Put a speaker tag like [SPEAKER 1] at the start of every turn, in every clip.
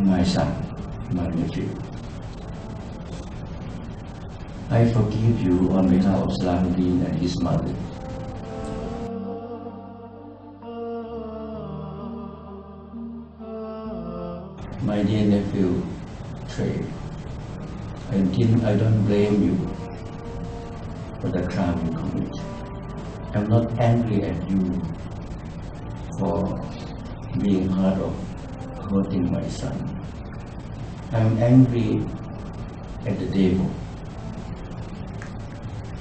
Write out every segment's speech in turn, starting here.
[SPEAKER 1] my son, my nephew. I forgive you on behalf of Salahuddin and his mother. My dear nephew, Trey, I don't blame you for the crime you commit. I'm not angry at you for being hurt of hurting my son. I'm angry at the devil.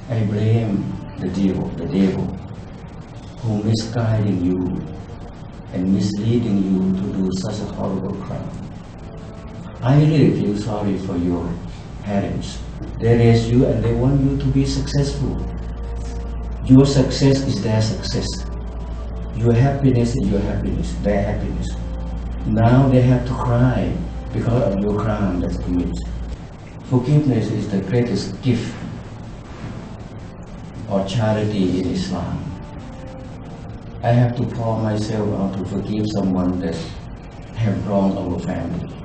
[SPEAKER 1] I blame the devil who misguiding you and misleading you to do such a horrible crime. I really feel sorry for your parents. They raised you and they want you to be successful. Your success is their success. Your happiness is your happiness, their happiness. Now they have to cry because of your crime that's committed. Forgiveness is the greatest gift or charity in Islam. I have to pour myself out to forgive someone that have wronged our family.